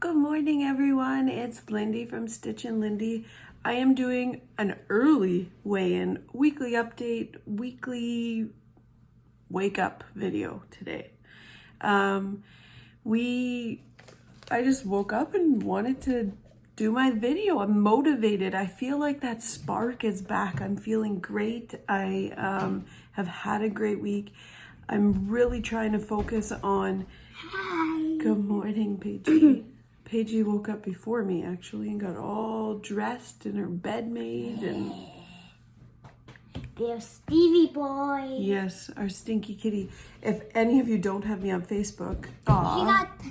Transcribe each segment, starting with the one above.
Good morning, everyone. It's Lindy from Stitch and Lindy. I am doing an early weigh-in, weekly update, weekly wake up video today. I just woke up and wanted to do my video. I'm motivated. I feel like that spark is back. I'm feeling great. I have had a great week. I'm really trying to focus on... Hi. Good morning, Paigey. Paigey woke up before me, actually, and got all dressed and her bed made. And there's Stevie Boy. Yes, our stinky kitty. If any of you don't have me on Facebook,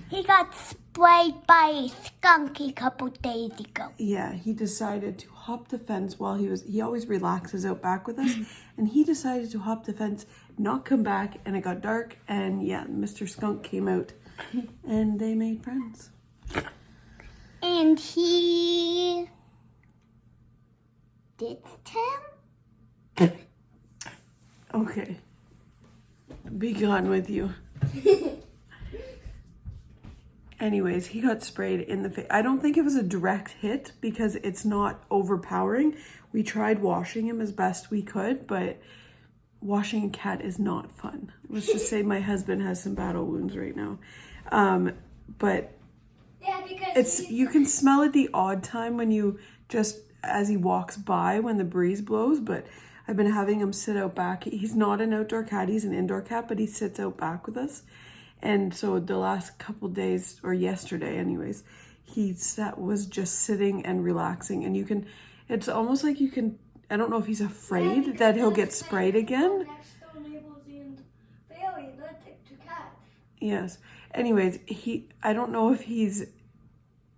he got sprayed by a skunk a couple days ago. Yeah, he decided to hop the fence while he always relaxes out back with us, and he decided to hop the fence, not come back, and it got dark, and yeah, Mr. Skunk came out, and they made friends. And he ditched him? Okay. Be gone with you. Anyways, he got sprayed in the face. I don't think it was a direct hit because it's not overpowering. We tried washing him as best we could, but washing a cat is not fun. Let's just say my husband has some battle wounds right now. But yeah, because you can smell it the odd time when you just, as he walks by when the breeze blows, but I've been having him sit out back. He's not an outdoor cat, he's an indoor cat, but he sits out back with us. And so the last couple days, or yesterday anyways, he was just sitting and relaxing. And it's almost like I don't know if he's afraid that he'll get sprayed again. Yes. Anyways, I don't know if he's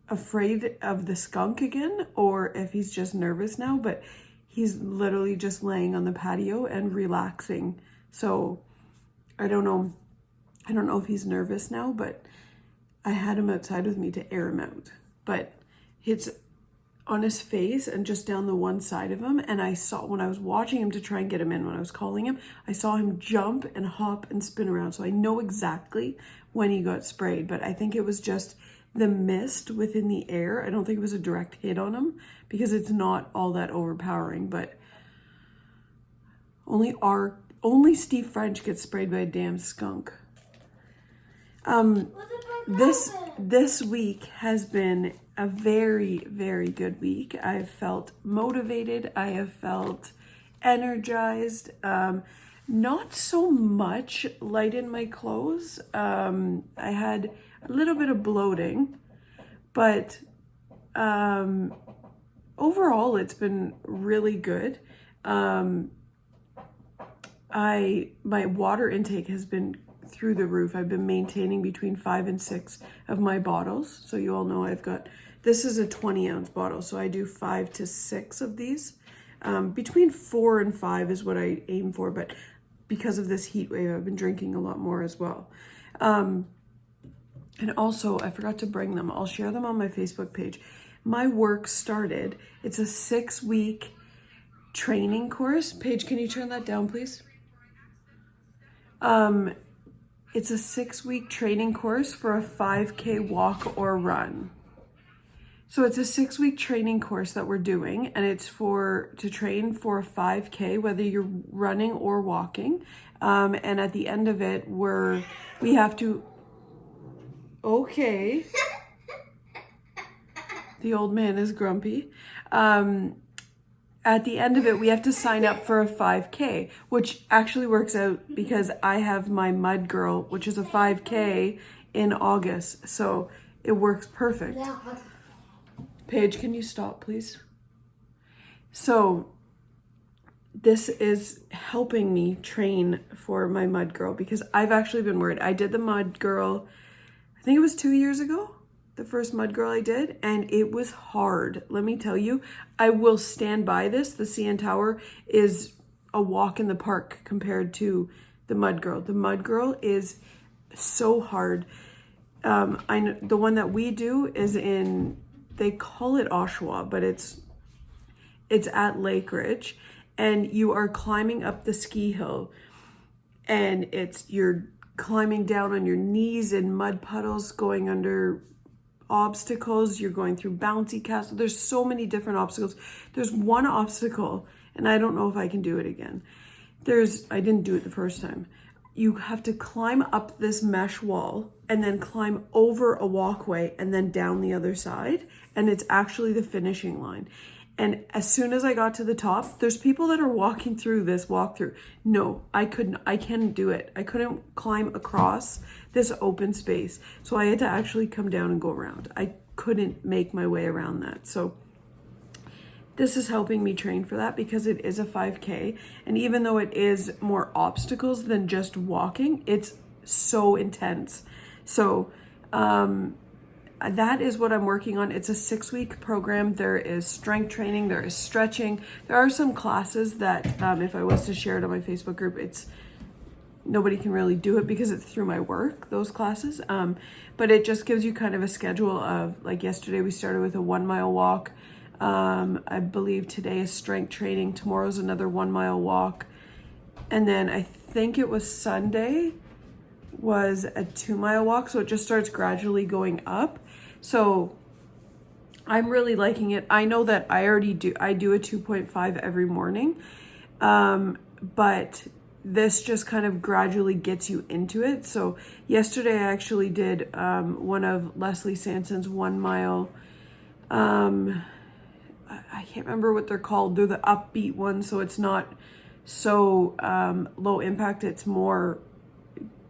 afraid of the skunk again or if he's just nervous now, but he's literally just laying on the patio and relaxing. So I don't know if he's nervous now, but I had him outside with me to air him out. But it's on his face and just down the one side of him. And I saw, when I was watching him to try and get him in, when I was calling him, I saw him jump and hop and spin around. So I know exactly when he got sprayed, but I think it was just the mist within the air. I don't think it was a direct hit on him because it's not all that overpowering, but only Steve French gets sprayed by a damn skunk. This week has been a very, very good week. I've felt motivated. I have felt energized. Not so much light in my clothes. I had a little bit of bloating, but overall it's been really good. My water intake has been through the roof. I've been maintaining between 5 and 6 of my bottles. So you all know this is a 20-ounce bottle. So I do 5 to 6 of these. Between 4 and 5 is what I aim for. But because of this heat wave, I've been drinking a lot more as well. And also, I forgot to bring them. I'll share them on my Facebook page. My work started. It's a 6-week training course. Paige, can you turn that down, please? It's a 6-week training course for a 5K walk or run. So it's a 6-week training course that we're doing, and it's to train for a 5K, whether you're running or walking. And at the end of it, we have to... Okay. The old man is grumpy. At the end of it, we have to sign up for a 5K, which actually works out because I have my Mud Girl, which is a 5K in August. So it works perfect. Paige, can you stop, please? So this is helping me train for my Mud Girl because I've actually been worried. I did the Mud Girl, I think it was 2 years ago. The first Mud Girl I did, and it was hard. Let me tell you, I will stand by this. The CN Tower is a walk in the park compared to the Mud Girl. The Mud Girl is so hard. I know the one that we do is they call it Oshawa, but it's at Lake Ridge, and you are climbing up the ski hill, and you're climbing down on your knees in mud puddles, going under obstacles. You're going through bouncy castle. There's so many different obstacles. There's one obstacle, and I don't know if I can do it again. I didn't do it the first time. You have to climb up this mesh wall and then climb over a walkway and then down the other side. And it's actually the finishing line. And as soon as I got to the top, there's people that are walking through this walkthrough. No, I can't do it. I couldn't climb across this open space. So I had to actually come down and go around. I couldn't make my way around that. So this is helping me train for that because it is a 5K. And even though it is more obstacles than just walking, it's so intense. So that is what I'm working on. It's a 6-week program. There is strength training, there is stretching. There are some classes that if I was to share it on my Facebook group, nobody can really do it because it's through my work, those classes. But it just gives you kind of a schedule of, like yesterday we started with a 1 mile walk. I believe today is strength training. Tomorrow's another 1 mile walk. And then I think it was Sunday was a 2 mile walk. So it just starts gradually going up. So I'm really liking it. I know that I do a 2.5 every morning. But this just kind of gradually gets you into it. So yesterday I actually did one of Leslie Sanson's 1 mile, I can't remember what they're called. They're the upbeat ones, so it's not so low impact. It's more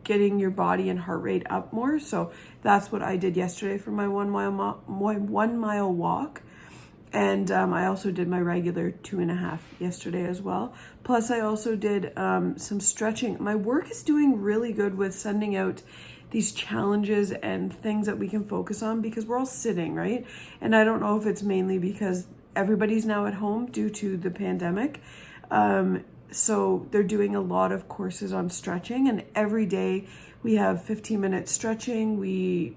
getting your body and heart rate up more. So that's what I did yesterday for my 1 mile walk. And I also did my regular 2.5 yesterday as well. Plus I also did some stretching. My work is doing really good with sending out these challenges and things that we can focus on because we're all sitting, right? And I don't know if it's mainly because everybody's now at home due to the pandemic. So they're doing a lot of courses on stretching, and every day we have 15-minute stretching.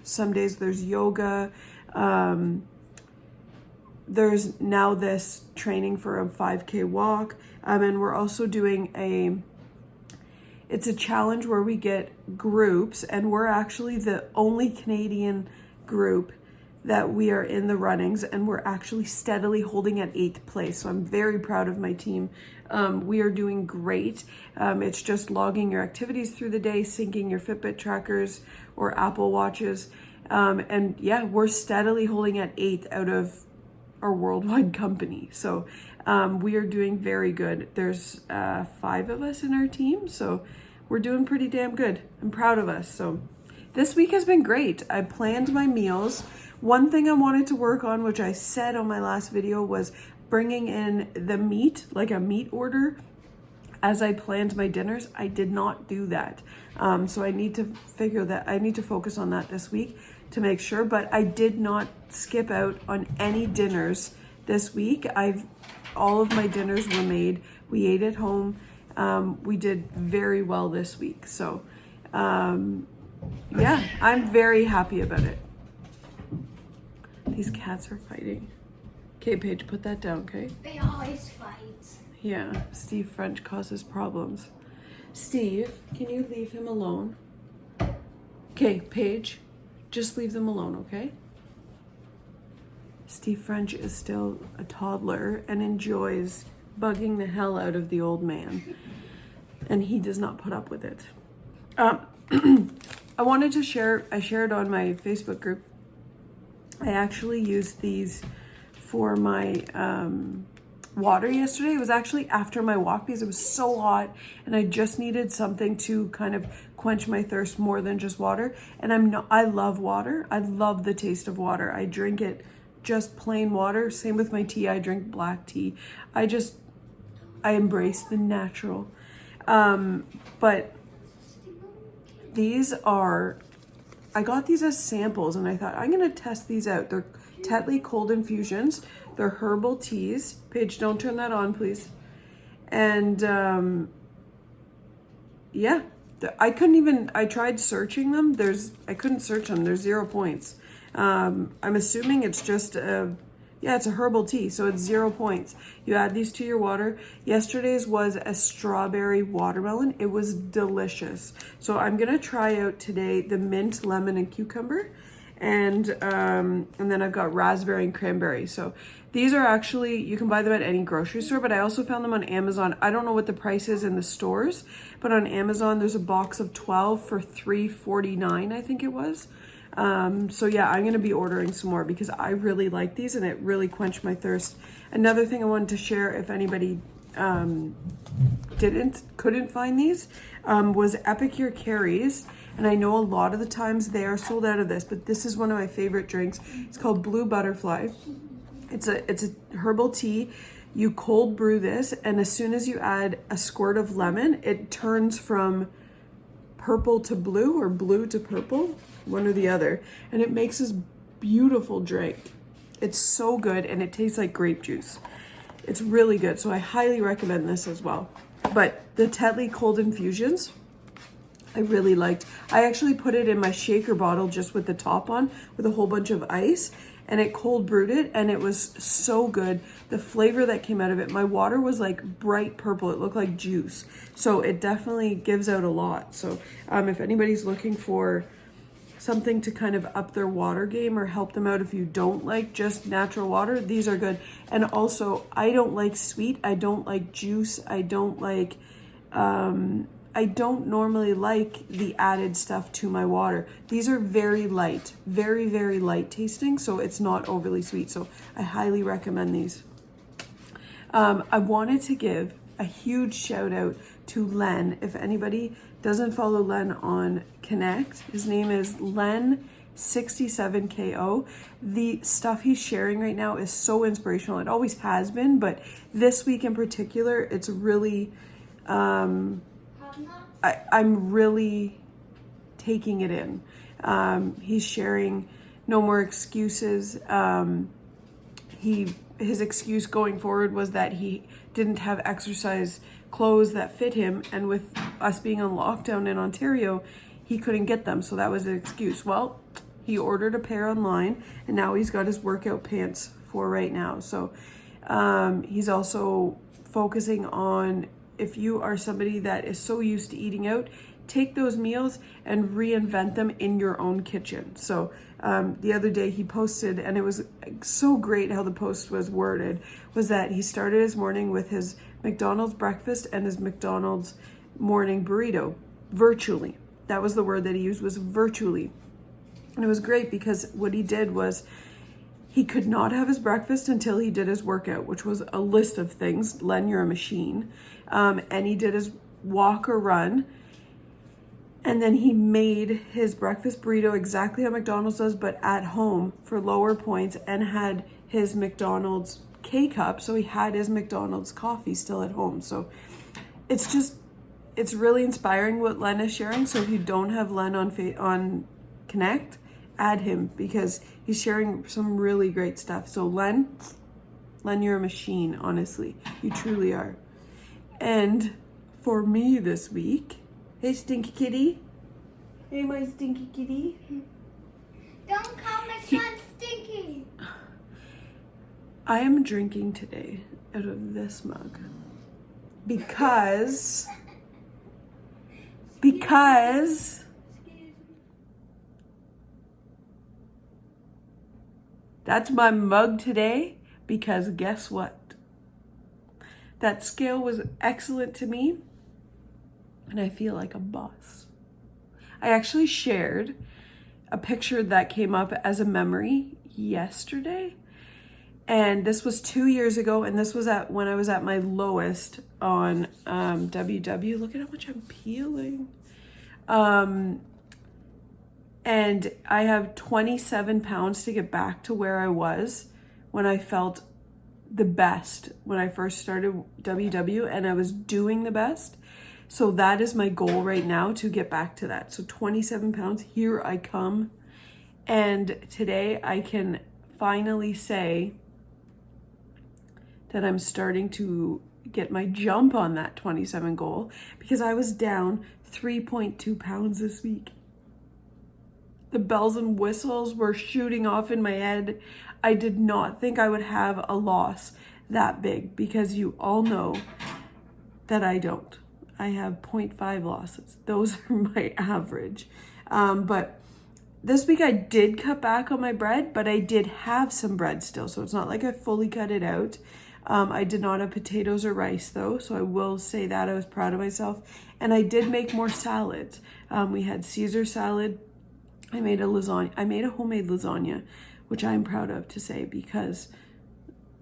Some days there's yoga. There's now this training for a 5K walk. And we're also doing it's a challenge where we get groups, and we're actually the only Canadian group that we are in the runnings, and we're actually steadily holding at 8th place. So I'm very proud of my team. We are doing great. It's just logging your activities through the day, syncing your Fitbit trackers or Apple Watches. And yeah, we're steadily holding at 8th out of our worldwide company. So we are doing very good. There's 5 of us in our team, so we're doing pretty damn good. I'm proud of us. So this week has been great. I planned my meals. One thing I wanted to work on, which I said on my last video, was bringing in the meat, like a meat order, as I planned my dinners. I did not do that. So I need to focus on that this week to make sure, but I did not skip out on any dinners this week. All of my dinners were made. We ate at home. We did very well this week. So yeah, I'm very happy about it. These cats are fighting. Okay, Paige, put that down, okay? They always fight. Yeah, Steve French causes problems. Steve, can you leave him alone? Okay, Paige, just leave them alone, okay? Steve French is still a toddler and enjoys bugging the hell out of the old man. And he does not put up with it. I wanted to share, I shared on my Facebook group. I actually used these for my water yesterday. It was actually after my walk because it was so hot and I just needed something to kind of quench my thirst more than just water. And I love water. I love the taste of water. I drink it just plain water. Same with my tea. I drink black tea. I embrace the natural. But these are, I got these as samples and I thought I'm gonna test these out. They're Tetley cold infusions. They're herbal teas. Paige, don't turn that on, please. And yeah, I tried searching them. I couldn't search them. There's 0 points. I'm assuming it's just it's a herbal tea, so it's 0 points. You add these to your water. Yesterday's was a strawberry watermelon. It was delicious. So I'm gonna try out today the mint, lemon, and cucumber. and then I've got raspberry and cranberry. So these are actually, you can buy them at any grocery store, but I also found them on Amazon. I don't know what the price is in the stores, but on Amazon there's a box of 12 for $3.49, I think it was. So yeah, I'm gonna be ordering some more because I really like these and it really quenched my thirst. Another thing I wanted to share, if anybody couldn't find these, was Epicure Carries. And I know a lot of the times they are sold out of this, but this is one of my favorite drinks. It's called Blue Butterfly. It's a herbal tea. You cold brew this, and as soon as you add a squirt of lemon, it turns from purple to blue or blue to purple, one or the other. And it makes this beautiful drink. It's so good, and it tastes like grape juice. It's really good, so I highly recommend this as well. But the Tetley Cold Infusions, I really liked. I actually put it in my shaker bottle just with the top on with a whole bunch of ice, and it cold brewed it, and it was so good. The flavor that came out of it, my water was like bright purple. It looked like juice. So it definitely gives out a lot. So if anybody's looking for something to kind of up their water game or help them out if you don't like just natural water, these are good. And also, I don't like sweet. I don't like juice. I don't normally like the added stuff to my water. These are very light, very, very light tasting, so it's not overly sweet. So I highly recommend these. I wanted to give a huge shout out to Len. If anybody doesn't follow Len on Connect, his name is Len67KO. The stuff he's sharing right now is so inspirational. It always has been, but this week in particular, it's really, I'm really taking it in. He's sharing no more excuses. His excuse going forward was that he didn't have exercise clothes that fit him, and with us being on lockdown in Ontario, he couldn't get them, so that was an excuse. Well, he ordered a pair online, and now he's got his workout pants for right now. So he's also focusing on, if you are somebody that is so used to eating out, take those meals and reinvent them in your own kitchen. So the other day he posted, and it was so great how the post was worded, was that he started his morning with his McDonald's breakfast and his McDonald's morning burrito virtually. That was the word that he used, was virtually. And it was great because what he did was he could not have his breakfast until he did his workout, which was a list of things. Len, you're a machine. And he did his walk or run. And then he made his breakfast burrito exactly how McDonald's does, but at home for lower points, and had his McDonald's K-cup. So he had his McDonald's coffee still at home. So it's really inspiring what Len is sharing. So if you don't have Len on Connect, add him because he's sharing some really great stuff. So Len, you're a machine, honestly. You truly are. And for me this week, hey Stinky Kitty. Hey my Stinky Kitty. Don't call my son Stinky. I am drinking today out of this mug because that's my mug today, because guess what? That scale was excellent to me, and I feel like a boss. I actually shared a picture that came up as a memory yesterday, and this was 2 years ago, and this was when I was at my lowest on WW. Look at how much I'm peeling. And I have 27 pounds to get back to where I was when I felt the best when I first started WW, and I was doing the best. So that is my goal right now, to get back to that. So 27 pounds, here I come. And today I can finally say that I'm starting to get my jump on that 27 goal, because I was down 3.2 pounds this week. The bells and whistles were shooting off in my head. I did not think I would have a loss that big, because you all know that I don't. I have 0.5 losses. Those are my average. But this week I did cut back on my bread, but I did have some bread still. So it's not like I fully cut it out. I did not have potatoes or rice though. So I will say that I was proud of myself. And I did make more salads. We had Caesar salad. I made a lasagna. I made a homemade lasagna, which I'm proud of to say because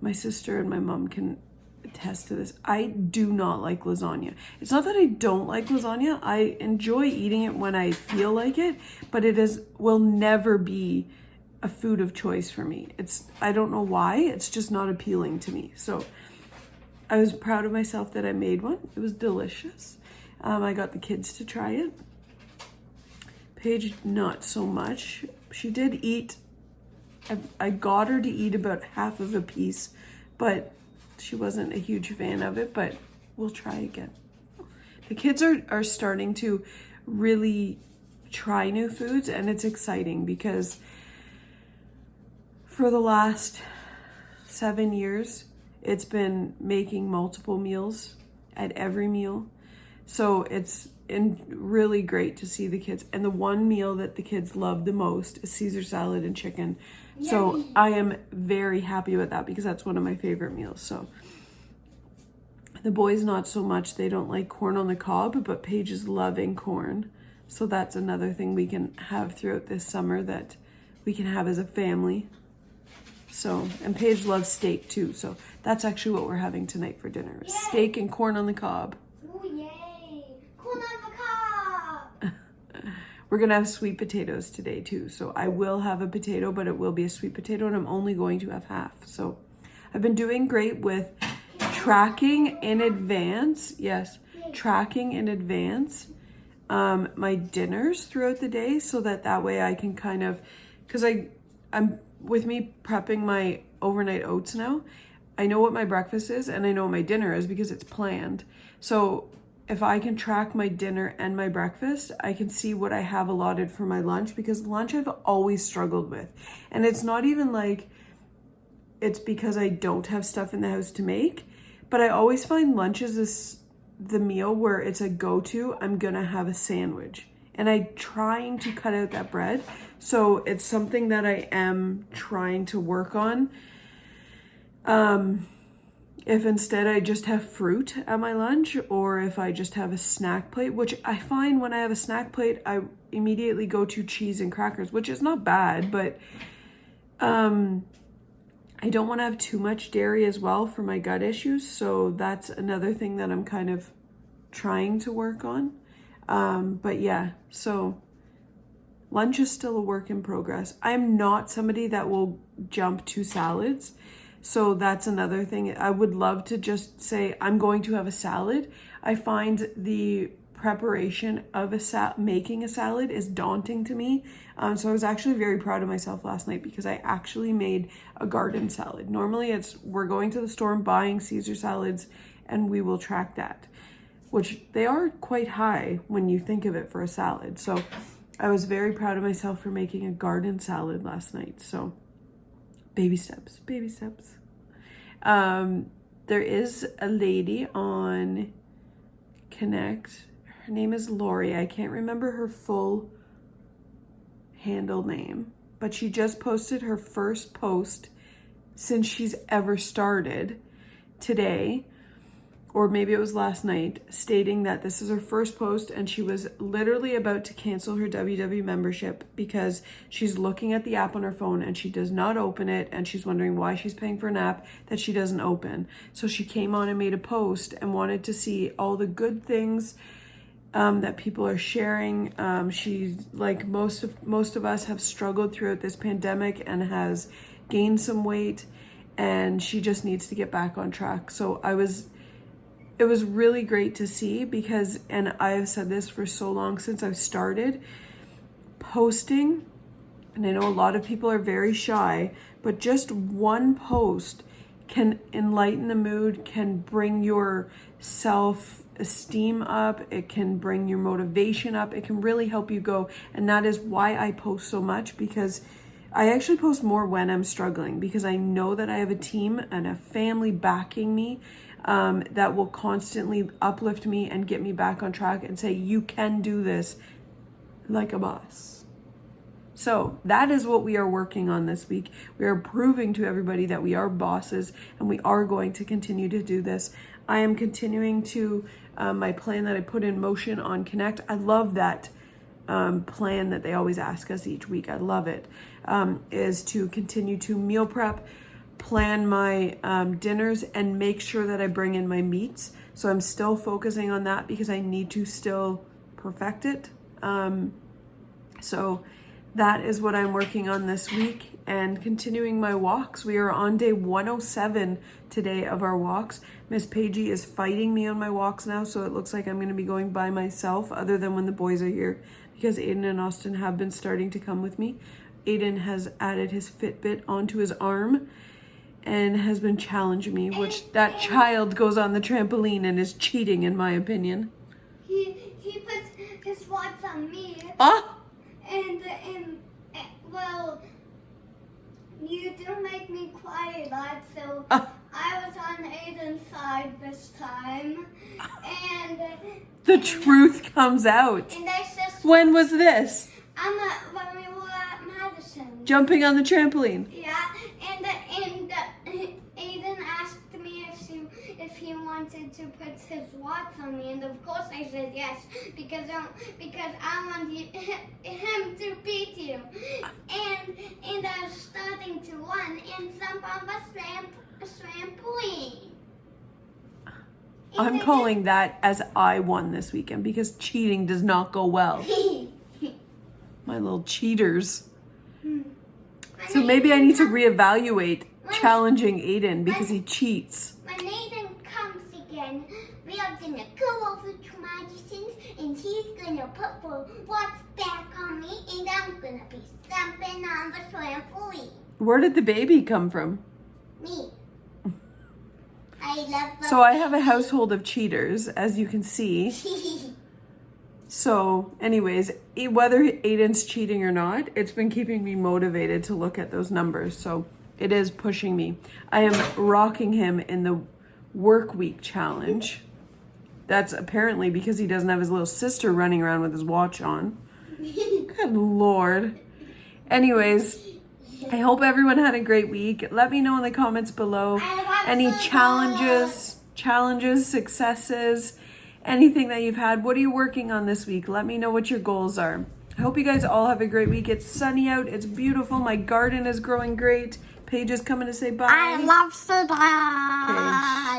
my sister and my mom can attest to this. I do not like lasagna. It's not that I don't like lasagna. I enjoy eating it when I feel like it, but will never be a food of choice for me. I don't know why. It's just not appealing to me. So I was proud of myself that I made one. It was delicious. I got the kids to try it. Paige, not so much. She did eat. I got her to eat about half of a piece, but she wasn't a huge fan of it, but we'll try again. The kids are starting to really try new foods, and it's exciting because for the last 7 years, it's been making multiple meals at every meal. So it's really great to see the kids. And the one meal that the kids love the most is Caesar salad and chicken. Yummy. So I am very happy with that because that's one of my favorite meals. So the boys, not so much. They don't like corn on the cob, but Paige is loving corn. So that's another thing we can have throughout this summer that we can have as a family. So, and Paige loves steak too. So that's actually what we're having tonight for dinner. Yay. Steak and corn on the cob. Ooh, yay. Corn on the cob. We're going to have sweet potatoes today too. So I will have a potato, but it will be a sweet potato and I'm only going to have half. So I've been doing great with tracking in advance. Yes, tracking in advance my dinners throughout the day so that way I can kind of, because I'm with me prepping my overnight oats now, I know what my breakfast is and I know what my dinner is because it's planned. So if I can track my dinner and my breakfast, I can see what I have allotted for my lunch because lunch I've always struggled with. And it's not even like it's because I don't have stuff in the house to make, but I always find lunch is the meal where it's a go-to. I'm gonna have a sandwich. And I'm trying to cut out that bread. So it's something that I am trying to work on. If instead I just have fruit at my lunch or if I just have a snack plate, which I find when I have a snack plate, I immediately go to cheese and crackers, which is not bad, but I don't want to have too much dairy as well for my gut issues. So that's another thing that I'm kind of trying to work on. But yeah, so lunch is still a work in progress. I'm not somebody that will jump to salads. So that's another thing. I would love to just say, I'm going to have a salad. I find the preparation of making a salad is daunting to me. So I was actually very proud of myself last night because I actually made a garden salad. Normally we're going to the store and buying Caesar salads and we will track that, which they are quite high when you think of it for a salad. So I was very proud of myself for making a garden salad last night. So baby steps, baby steps. There is a lady on Connect. Her name is Lori. I can't remember her full handle name, but she just posted her first post since she's ever started today, or maybe it was last night, stating that this is her first post and she was literally about to cancel her WW membership because she's looking at the app on her phone and she does not open it and she's wondering why she's paying for an app that she doesn't open. So she came on and made a post and wanted to see all the good things that people are sharing. She's like most of us have struggled throughout this pandemic and has gained some weight and she just needs to get back on track. So it was really great to see because, and I have said this for so long since I've started posting, and I know a lot of people are very shy, but just one post can enlighten the mood, can bring your self-esteem up, it can bring your motivation up, it can really help you go. And that is why I post so much, because I actually post more when I'm struggling because I know that I have a team and a family backing me that will constantly uplift me and get me back on track and say, you can do this like a boss. So that is what we are working on this week. We are proving to everybody that we are bosses and we are going to continue to do this. I am continuing to my plan that I put in motion on Connect. I love that plan that they always ask us each week. I love it. Is to continue to meal prep, plan my dinners, and make sure that I bring in my meats. So I'm still focusing on that because I need to still perfect it. So that is what I'm working on this week, and continuing my walks. We are on day 107 today of our walks. Miss Paigey is fighting me on my walks now, so it looks like I'm going to be going by myself other than when the boys are here, because Aiden and Austin have been starting to come with me. Aiden has added his Fitbit onto his arm and has been challenging me, which that child goes on the trampoline and is cheating, in my opinion. He puts his watch on me. Ah! And well, you do make me quiet a lot, so I was on Aiden's side this time, and The truth comes out. and I just When was this? when we were at Madison. Jumping on the trampoline. Yeah, and Aiden asked me if he wanted to put his watch on me, and of course I said yes, because I want him to beat you. And I was starting to run, and some of us trampoline. I'm calling that as I won this weekend because cheating does not go well. My little cheaters. So maybe I need to reevaluate challenging Aiden because he cheats. When Aiden comes again, we are gonna go over to Madison's, and he's gonna put the watch back on me, and I'm gonna be stomping on the trampoline. Where did the baby come from? Me. I love the So I have a household of cheaters, as you can see. So anyways, whether Aiden's cheating or not, it's been keeping me motivated to look at those numbers. So it is pushing me. I am rocking him in the work week challenge. That's apparently because he doesn't have his little sister running around with his watch on. Good Lord. Anyways, I hope everyone had a great week. Let me know in the comments below any challenges, successes, anything that you've had. What are you working on this week? Let me know what your goals are. I hope you guys all have a great week. It's sunny out. It's beautiful. My garden is growing great. Paige is coming to say bye. I love to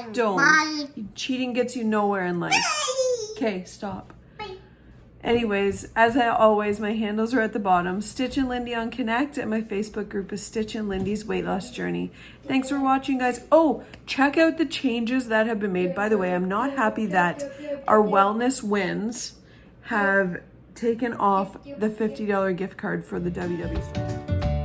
Okay, don't. Cheating gets you nowhere in life. Okay, stop. Anyways, as always, my handles are at the bottom. Stitch and Lindy on Connect, and my Facebook group is Stitch and Lindy's Weight Loss Journey. Thanks for watching, guys. Oh, check out the changes that have been made. By the way, I'm not happy that our Wellness Wins have taken off the $50 gift card for the WW store.